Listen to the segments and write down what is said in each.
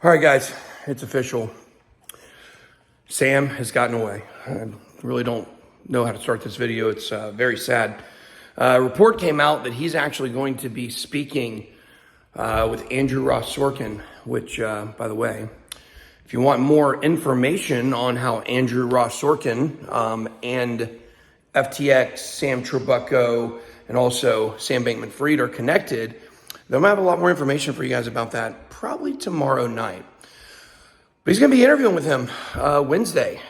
All right, guys, it's official. Sam has gotten away. I really don't know how to start this video. It's very sad. A report came out that he's actually going to be speaking with Andrew Ross Sorkin, which, by the way, if you want more information on how Andrew Ross Sorkin and FTX, Sam Trabucco, and also Sam Bankman-Fried are connected, then I'll have a lot more information for you guys about that probably tomorrow night. But he's going to be interviewing with him Wednesday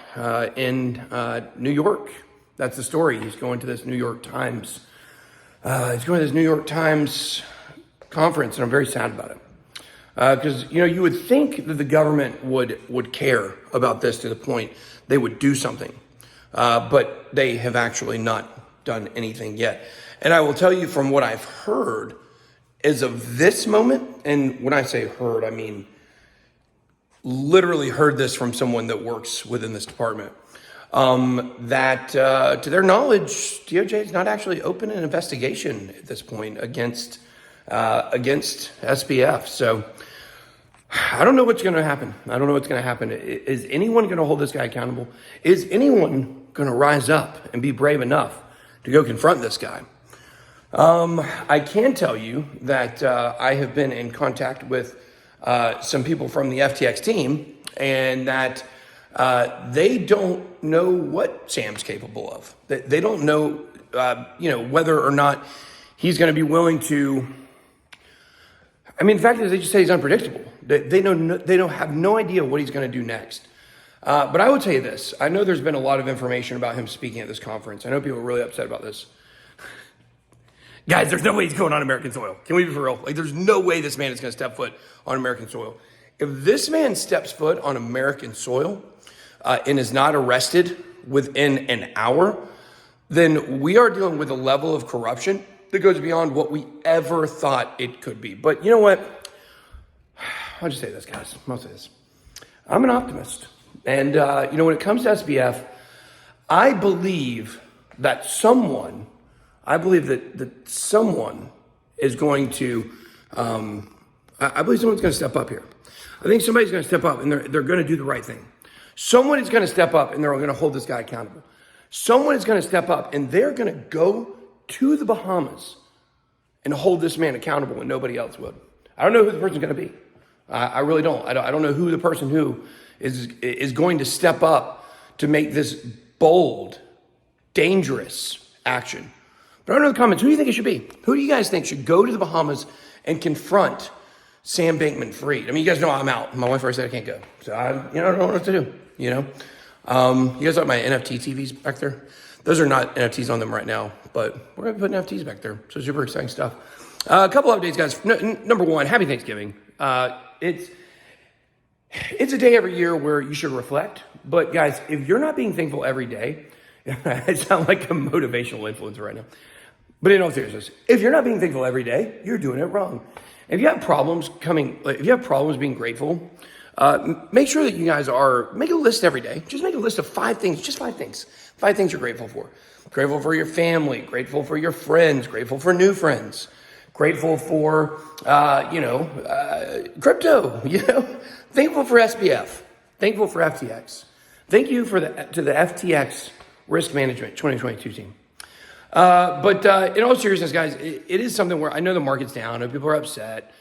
in New York. That's the story. He's going to this New York Times. He's going to this New York Times conference, and I'm very sad about it. Because, you would think that the government would care about this to the point they would do something. But they have actually not done anything yet. And I will tell you from what I've heard, as of this moment, and when I say heard, I mean literally heard this from someone that works within this department, that to their knowledge, DOJ is not actually open an investigation at this point against SBF. So I don't know what's going to happen. Is anyone going to hold this guy accountable? Is anyone going to rise up and be brave enough to go confront this guy? I can tell you that I have been in contact with some people from the FTX team, and that they don't know what Sam's capable of. They don't know, whether or not he's going to be willing to. I mean, the fact is, they just say he's unpredictable. They don't have no idea what he's going to do next. But I will tell you this: I know there's been a lot of information about him speaking at this conference. I know people are really upset about this. Guys, there's no way he's going on American soil. Can we be for real? There's no way this man is going to step foot on American soil. If this man steps foot on American soil and is not arrested within an hour, then we are dealing with a level of corruption that goes beyond what we ever thought it could be. But you know what? I'll just say this, guys. I'll say this. I'm an optimist. And, when it comes to SBF, I believe that someone is going to, I believe someone's going to step up here. I think somebody's going to step up, and they're going to do the right thing. Someone is going to step up, and they're going to hold this guy accountable. Someone is going to step up, and they're going to go to the Bahamas and hold this man accountable when nobody else would. I don't know who the person's going to be. I really don't. I don't know who the person who is going to step up to make this bold, dangerous action. But I don't know in the comments, who do you think it should be? Who do you guys think should go to the Bahamas and confront Sam Bankman-Fried? I mean, you guys know I'm out. My wife already said I can't go. So I don't know what to do, You guys like my NFT TVs back there? Those are not NFTs on them right now, but we're going to put NFTs back there. So super exciting stuff. A couple updates, guys. Number one, happy Thanksgiving. It's a day every year where you should reflect. But guys, if you're not being thankful every day, I sound like a motivational influencer right now. But in all seriousness, if you're not being thankful every day, you're doing it wrong. If you have problems being grateful, make sure that you guys make a list every day. Just make a list of 5 things, just 5 things. 5 things you're grateful for. Grateful for your family, grateful for your friends, grateful for new friends, grateful for, crypto, thankful for SBF, thankful for FTX. Thank you to the FTX Risk Management 2022 team. But in all seriousness, guys, it is something where I know the market's down. I know people are upset.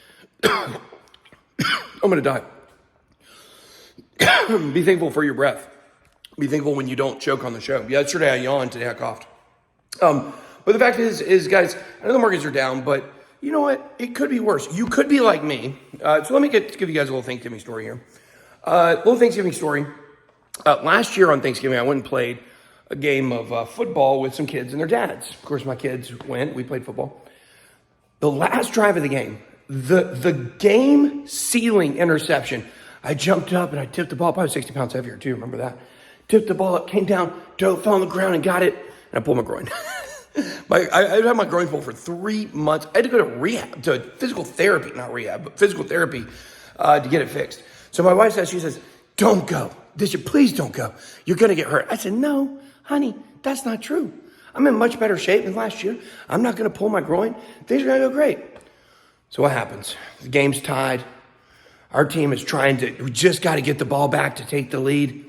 I'm going to die. Be thankful for your breath. Be thankful when you don't choke on the show. Yesterday I yawned, today I coughed. But the fact is, guys, I know the markets are down, but you know what? It could be worse. You could be like me. So let me give you guys a little Thanksgiving story here. Little Thanksgiving story. Last year on Thanksgiving, I went and played a game of football with some kids and their dads. Of course, my kids went. We played football. The last drive of the game, the game-sealing interception, I jumped up and I tipped the ball. Probably 60 pounds heavier, too. Remember that? Tipped the ball up, came down, fell on the ground and got it, and I pulled my groin. I had my groin pulled for 3 months. I had to go to physical therapy to get it fixed. So my wife says, don't go. Please don't go. You're going to get hurt. I said, no, honey, that's not true. I'm in much better shape than last year. I'm not going to pull my groin. Things are going to go great. So what happens? The game's tied. Our team is we just got to get the ball back to take the lead.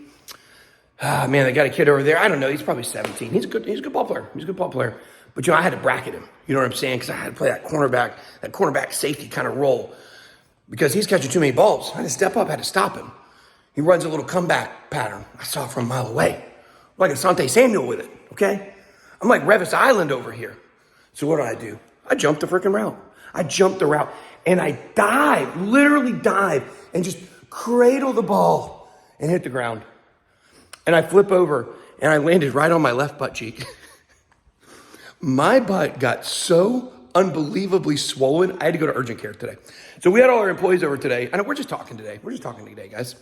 Ah, man, they got a kid over there. I don't know. He's probably 17. He's a good ball player. He's a good ball player. But, I had to bracket him. You know what I'm saying? Because I had to play that cornerback safety kind of role. Because he's catching too many balls. I had to step up, had to stop him. He runs a little comeback pattern. I saw it from a mile away. I'm like Asante Samuel with it, okay? I'm like Revis Island over here. So what do? I jumped the freaking route. I jumped the route. And I literally dive, and just cradle the ball and hit the ground. And I flip over, and I landed right on my left butt cheek. My butt got so unbelievably swollen, I had to go to urgent care today. So we had all our employees over today. I know we're just talking today, guys.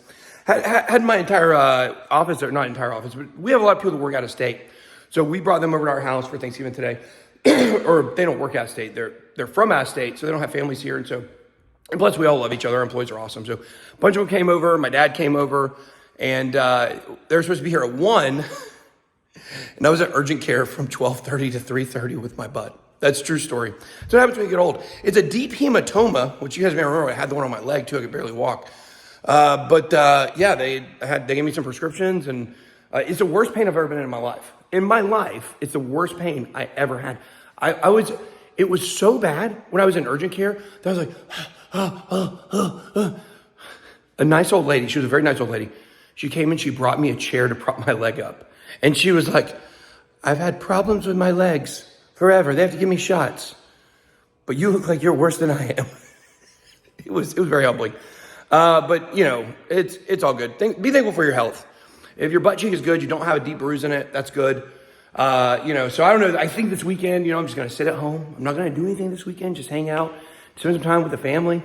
Had my entire office, or not entire office, but we have a lot of people that work out of state. So we brought them over to our house for Thanksgiving today. Or they don't work out of state. They're from out of state, so they don't have families here. And plus we all love each other. Our employees are awesome. So a bunch of them came over. My dad came over, and they were supposed to be here at 1. And I was at urgent care from 12:30 to 3:30 with my butt. That's a true story. So what happens when you get old. It's a deep hematoma, which you guys may remember. I had the one on my leg too. I could barely walk. Yeah, they gave me some prescriptions, and it's the worst pain I've ever been in my life. In my life, it's the worst pain I ever had. It was so bad when I was in urgent care that I was like, A nice old lady, she was a very nice old lady. She came and she brought me a chair to prop my leg up. And she was like, I've had problems with my legs forever. They have to give me shots. But you look like you're worse than I am. It was very humbling. But it's all good. Be thankful for your health. If your butt cheek is good, you don't have a deep bruise in it, that's good. So I don't know. I think this weekend, I'm just going to sit at home. I'm not going to do anything this weekend, just hang out, spend some time with the family.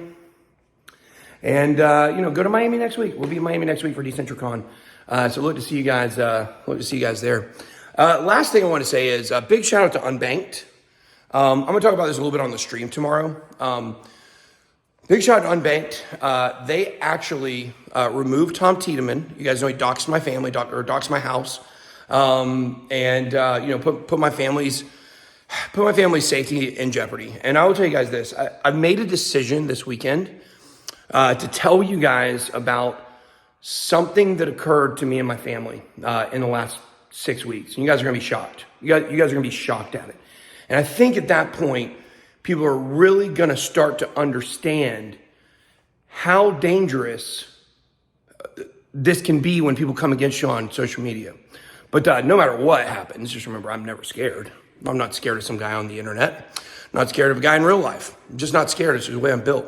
And, go to Miami next week. We'll be in Miami next week for DecentraCon. So look to see you guys there. Last thing I want to say is a big shout out to Unbanked. I'm going to talk about this a little bit on the stream tomorrow. Big shout out to Unbanked. They actually removed Tom Tiedemann. You guys know he doxed my family, doxed my house, put my family's safety in jeopardy. And I will tell you guys this: I've made a decision this weekend to tell you guys about something that occurred to me and my family in the last 6 weeks. And you guys are going to be shocked. You guys are going to be shocked at it. And I think at that point, people are really going to start to understand how dangerous this can be when people come against you on social media. But no matter what happens, just remember, I'm never scared. I'm not scared of some guy on the internet. I'm not scared of a guy in real life. I'm just not scared. It's just the way I'm built.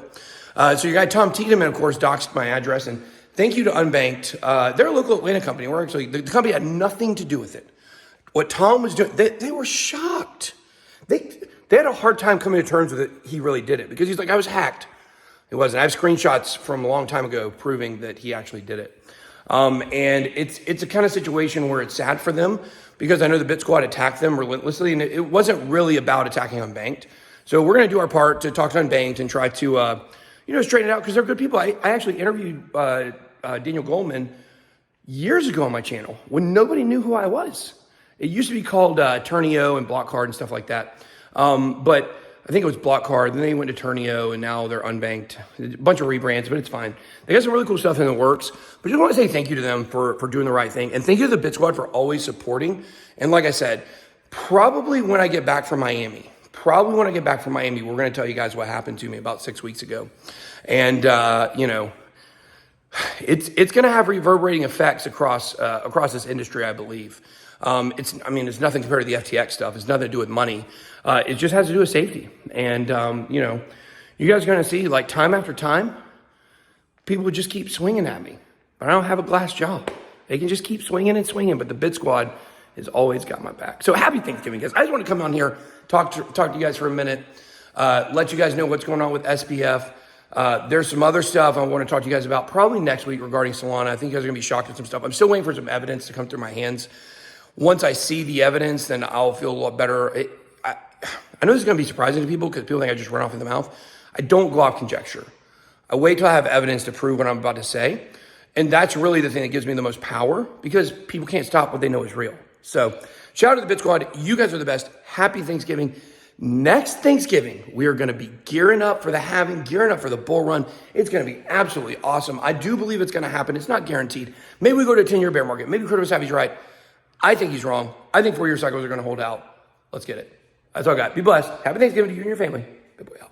So your guy, Tom Tiedemann, of course, doxed my address. And thank you to Unbanked. They're a local Atlanta company. The company had nothing to do with it. What Tom was doing, they were shocked. They had a hard time coming to terms with it. He really did it because he's like, I was hacked. It wasn't. I have screenshots from a long time ago proving that he actually did it. And it's a kind of situation where it's sad for them because I know the BitSquad attacked them relentlessly, and it wasn't really about attacking Unbanked. So we're going to do our part to talk to Unbanked and try to, straighten it out because they're good people. I actually interviewed Daniel Goldman years ago on my channel when nobody knew who I was. It used to be called Turnio and Block Card and stuff like that. But I think it was Block Card. Then they went to Turnio, and now they're Unbanked. A bunch of rebrands, but it's fine. They got some really cool stuff in the works. But I just want to say thank you to them for doing the right thing. And thank you to the BitSquad for always supporting. And like I said, probably when I get back from Miami, we're going to tell you guys what happened to me about 6 weeks ago. And, it's going to have reverberating effects across this industry, I believe. It's nothing compared to the FTX stuff. It's nothing to do with money. It just has to do with safety. And, you guys are going to see, like, time after time, people would just keep swinging at me. But I don't have a glass jaw. They can just keep swinging and swinging. But the BitSquad has always got my back. So happy Thanksgiving, guys. I just want to come on here, talk to you guys for a minute, let you guys know what's going on with SBF. There's some other stuff I want to talk to you guys about probably next week regarding Solana. I think you guys are going to be shocked at some stuff. I'm still waiting for some evidence to come through my hands. Once I see the evidence, then I'll feel a lot better. I know this is going to be surprising to people because people think I just run off in the mouth. I don't go off conjecture. I wait till I have evidence to prove what I'm about to say. And that's really the thing that gives me the most power because people can't stop what they know is real. So shout out to the BitSquad. You guys are the best. Happy Thanksgiving. Next Thanksgiving, we are going to be gearing up for the halving, gearing up for the bull run. It's going to be absolutely awesome. I do believe it's going to happen. It's not guaranteed. Maybe we go to a 10-year bear market. Maybe Curtis Savvy's right. I think he's wrong. I think 4-year cycles are going to hold out. Let's get it. That's all I got. Be blessed. Happy Thanksgiving to you and your family. Good boy out.